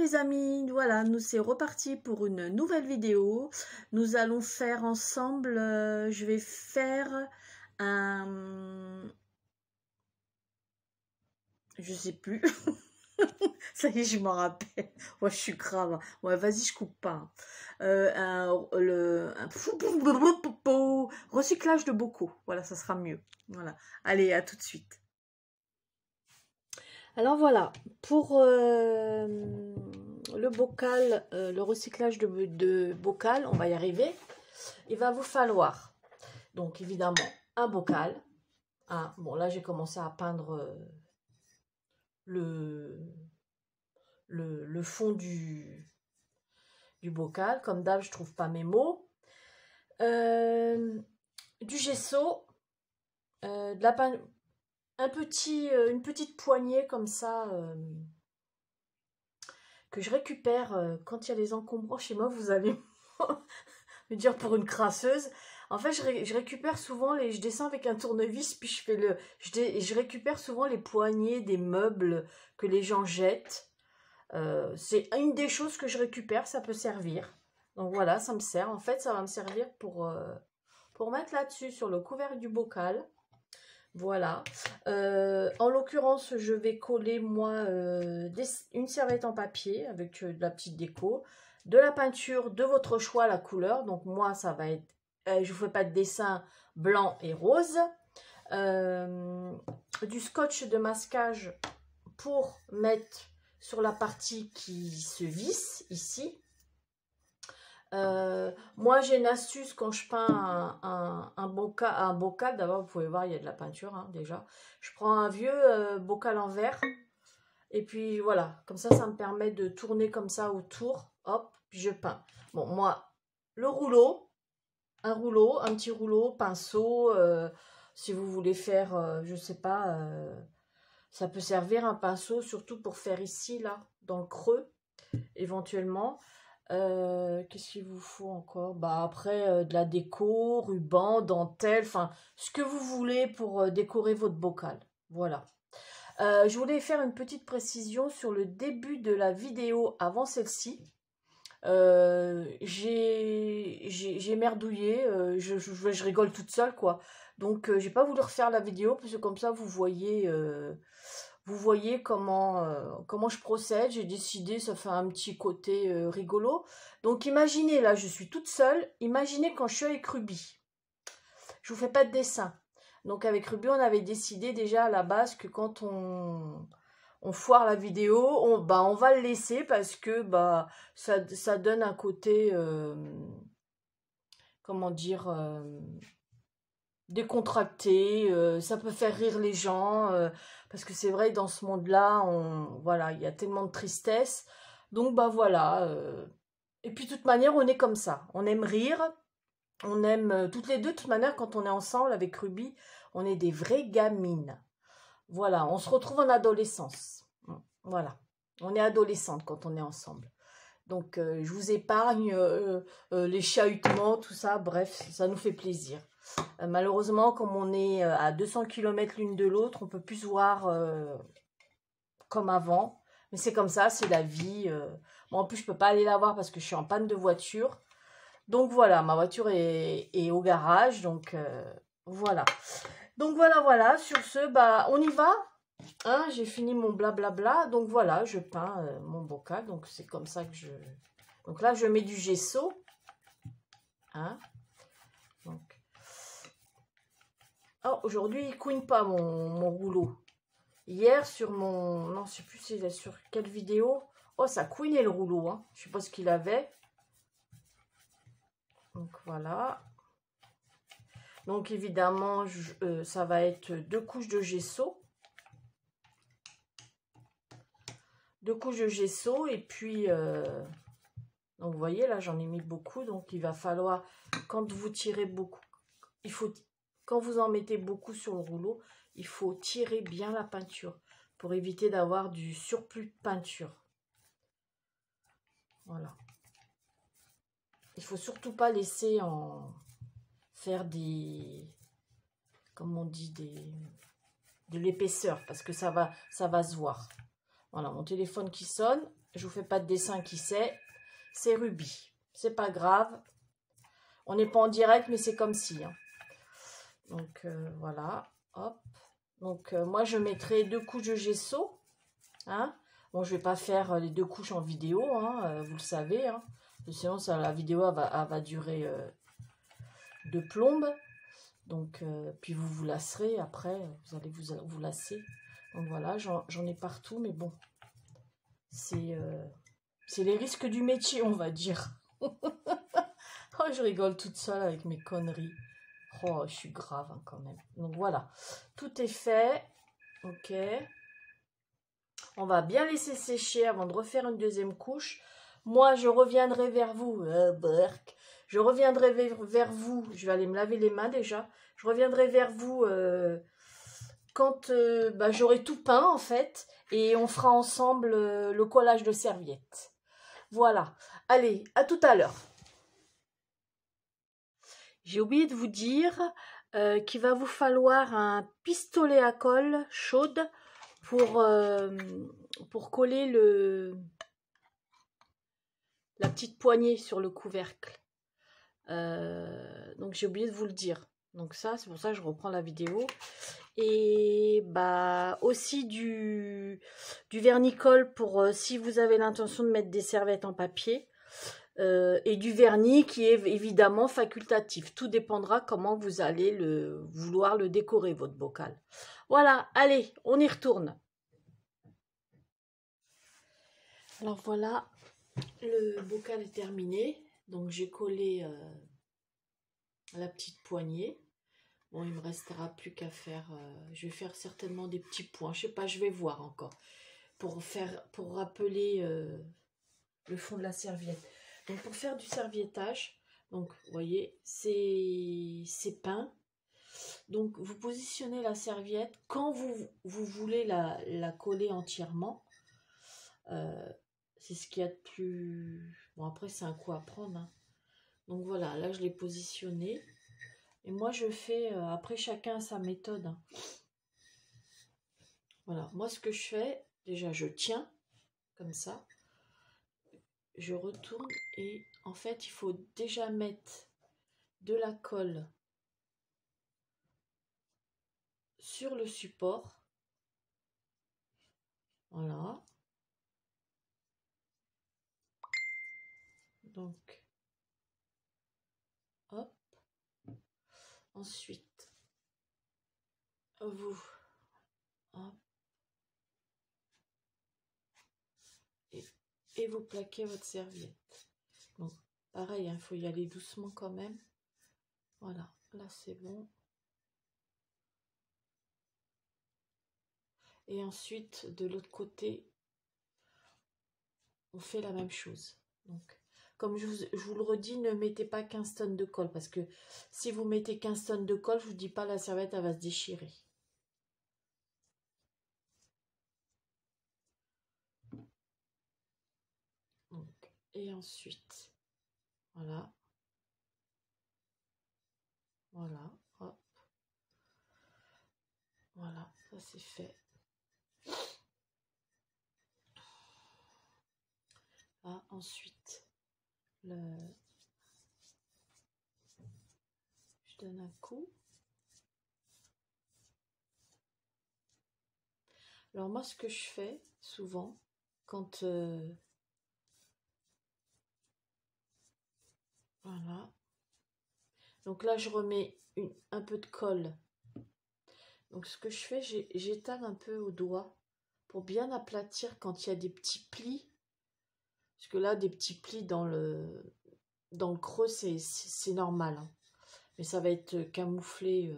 les amis, voilà, nous c'est reparti pour une nouvelle vidéo. Nous allons faire ensemble, je vais faire un... Je sais plus. Ça y est, je m'en rappelle. Ouais, je suis grave. Ouais, vas-y, je coupe pas. Recyclage de bocaux. Voilà, ça sera mieux. Voilà. Allez, à tout de suite. Alors voilà, pour le bocal, le recyclage de bocal, on va y arriver. Il va vous falloir, donc évidemment, un bocal. Bon, là, j'ai commencé à peindre le fond du bocal. Comme d'hab, je trouve pas mes mots. Du gesso, de la peinture. Une petite poignée comme ça que je récupère quand il y a les encombrants chez moi. Vous allez me dire pour une crasseuse. En fait, je récupère souvent je descends avec un tournevis, puis je récupère souvent les poignées des meubles que les gens jettent. C'est une des choses que je récupère, ça peut servir. Donc voilà, ça me sert. En fait, ça va me servir pour mettre là-dessus, sur le couvercle du bocal. Voilà. En l'occurrence, je vais coller, moi, une serviette en papier avec de la petite déco, de la peinture de votre choix, la couleur. Donc moi, ça va être, je ne vous fais pas de dessin blanc et rose. Du scotch de masquage pour mettre sur la partie qui se visse, ici. Moi, j'ai une astuce quand je peins un bocal. D'abord, vous pouvez voir, il y a de la peinture, hein, déjà. Je prends un vieux bocal en verre. Et puis, voilà. Comme ça me permet de tourner comme ça autour. Hop, puis je peins. Bon, moi, le rouleau. Un petit rouleau, pinceau. Si vous voulez faire, je sais pas, ça peut servir un pinceau, surtout pour faire ici, là, dans le creux, éventuellement. Qu'est-ce qu'il vous faut encore? Bah après, de la déco, ruban, dentelle, enfin, ce que vous voulez pour décorer votre bocal. Voilà. Je voulais faire une petite précision sur le début de la vidéo avant celle-ci. J'ai merdouillé, je rigole toute seule, quoi. Donc, j'ai pas voulu refaire la vidéo, parce que comme ça, vous voyez comment je procède. J'ai décidé, ça fait un petit côté rigolo. Donc imaginez, là je suis toute seule, imaginez quand je suis avec Ruby. Je vous fais pas de dessin. Donc avec Ruby, on avait décidé déjà à la base que quand on foire la vidéo, on va le laisser parce que ça donne un côté, comment dire, décontracté, ça peut faire rire les gens, parce que c'est vrai, dans ce monde-là, voilà, il y a tellement de tristesse. Donc, voilà. Et puis, de toute manière, on est comme ça. On aime rire, on aime, toutes les deux, de toute manière, quand on est ensemble avec Ruby, on est des vraies gamines. Voilà, on se retrouve en adolescence. Voilà, on est adolescente quand on est ensemble. Donc, je vous épargne les chahutements, tout ça, bref, ça nous fait plaisir. Malheureusement, comme on est à 200 km l'une de l'autre, on peut plus se voir comme avant. Mais c'est comme ça, c'est la vie. Bon, en plus, je peux pas aller la voir parce que je suis en panne de voiture. Donc voilà, ma voiture est au garage. Donc voilà. Donc voilà. Sur ce, on y va. Hein, j'ai fini mon blablabla. Donc voilà, je peins mon bocal. Donc c'est comme ça que je... Donc là, je mets du gesso. Hein. Donc... Oh, aujourd'hui, il couine pas mon rouleau. Hier, sur mon... Non, je sais plus sur quelle vidéo. Oh, ça couinait le rouleau. Hein. Je sais pas ce qu'il avait. Donc, voilà. Donc, évidemment, ça va être 2 couches de gesso. 2 couches de gesso. Et puis, donc, vous voyez, là, j'en ai mis beaucoup. Donc, il va falloir, quand vous tirez beaucoup, quand vous en mettez beaucoup sur le rouleau, il faut tirer bien la peinture pour éviter d'avoir du surplus de peinture. Voilà. Il faut surtout pas laisser faire des, comme on dit, de l'épaisseur, parce que ça va se voir. Voilà, mon téléphone qui sonne. Je vous fais pas de dessin, qui c'est Ruby. C'est pas grave. On n'est pas en direct, mais c'est comme si. Hein. Donc, voilà. Hop. Donc, moi, je mettrai 2 couches de gesso. Hein. Bon, je vais pas faire les 2 couches en vidéo, hein, vous le savez. Hein. Sinon, ça, la vidéo, elle va durer de plombe. Donc, puis vous vous lasserez après. Vous allez vous lasser. Donc, voilà, j'en ai partout. Mais bon, c'est les risques du métier, on va dire. Oh, je rigole toute seule avec mes conneries. Oh, je suis grave hein, quand même. Donc voilà, tout est fait. Ok. On va bien laisser sécher avant de refaire une deuxième couche. Moi, je reviendrai vers vous. Je reviendrai vers vous. Je vais aller me laver les mains déjà. Je reviendrai vers vous quand j'aurai tout peint en fait. Et on fera ensemble le collage de serviettes. Voilà. Allez, à tout à l'heure. J'ai oublié de vous dire qu'il va vous falloir un pistolet à colle chaude pour coller la petite poignée sur le couvercle. Donc j'ai oublié de vous le dire. Donc ça, c'est pour ça que je reprends la vidéo. Et bah aussi du vernis-colle pour si vous avez l'intention de mettre des serviettes en papier. Et du vernis qui est évidemment facultatif. Tout dépendra comment vous allez vouloir le décorer, votre bocal. Voilà, allez, on y retourne. Alors voilà, le bocal est terminé. Donc j'ai collé la petite poignée. Bon, il me restera plus qu'à faire... je vais faire certainement des petits points. Je sais pas, je vais voir encore. Pour rappeler le fond de la serviette. Donc pour faire du serviettage, donc vous voyez, c'est peint. Donc vous positionnez la serviette quand vous voulez la coller entièrement. C'est ce qu'il y a de plus... Bon après c'est un coup à prendre. Hein. Donc voilà, là je l'ai positionné. Et moi je fais, après chacun a sa méthode. Hein. Voilà, moi ce que je fais, déjà je tiens comme ça. Je retourne et en fait il faut déjà mettre de la colle sur le support. Voilà. Donc, hop. Ensuite, vous, hop. Et vous plaquez votre serviette. Donc, pareil, il faut y aller doucement quand même. Voilà, là c'est bon. Et ensuite, de l'autre côté, on fait la même chose. Donc, comme je vous le redis, ne mettez pas 15 tonnes de colle. Parce que si vous mettez 15 tonnes de colle, je vous dis pas, la serviette, elle va se déchirer. Donc, et ensuite, voilà. Voilà, hop. Voilà, ça c'est fait. Ah, ensuite, je donne un coup. Alors moi, ce que je fais souvent, quand... voilà. Donc là, je remets un peu de colle. Donc ce que je fais, j'étale un peu au doigt pour bien aplatir quand il y a des petits plis. Parce que là, des petits plis dans le creux, c'est normal. Hein. Mais ça va être camouflé.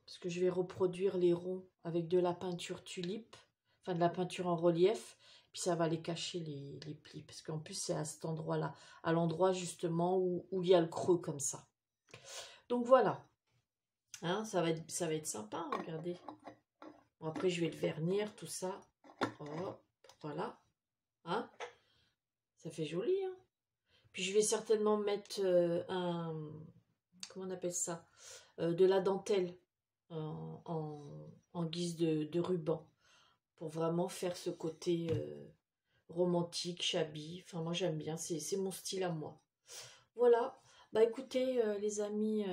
Parce que je vais reproduire les ronds avec de la peinture tulipe. Enfin, de la peinture en relief. Puis ça va les cacher, les plis. Parce qu'en plus, c'est à cet endroit-là. À l'endroit, justement, où il y a le creux, comme ça. Donc, voilà. Hein, ça va être sympa, hein, regardez. Bon, après, je vais le vernir, tout ça. Oh, voilà. Hein, ça fait joli, hein. Puis, je vais certainement mettre un... Comment on appelle ça de la dentelle. en guise de ruban. Pour vraiment faire ce côté romantique, shabby. Enfin, moi j'aime bien, c'est mon style à moi. Voilà. Bah écoutez, les amis,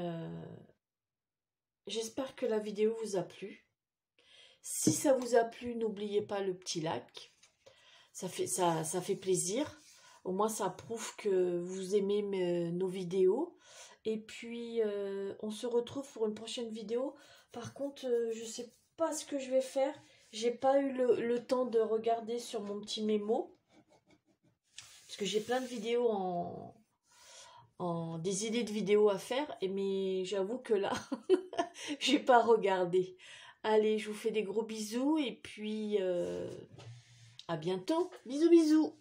j'espère que la vidéo vous a plu. Si ça vous a plu, n'oubliez pas le petit like. Ça fait plaisir. Au moins, ça prouve que vous aimez nos vidéos. Et puis, on se retrouve pour une prochaine vidéo. Par contre, je ne sais pas ce que je vais faire. J'ai pas eu le temps de regarder sur mon petit mémo. Parce que j'ai plein de vidéos des idées de vidéos à faire. Mais j'avoue que là, j'ai pas regardé. Allez, je vous fais des gros bisous. Et puis, à bientôt. Bisous, bisous.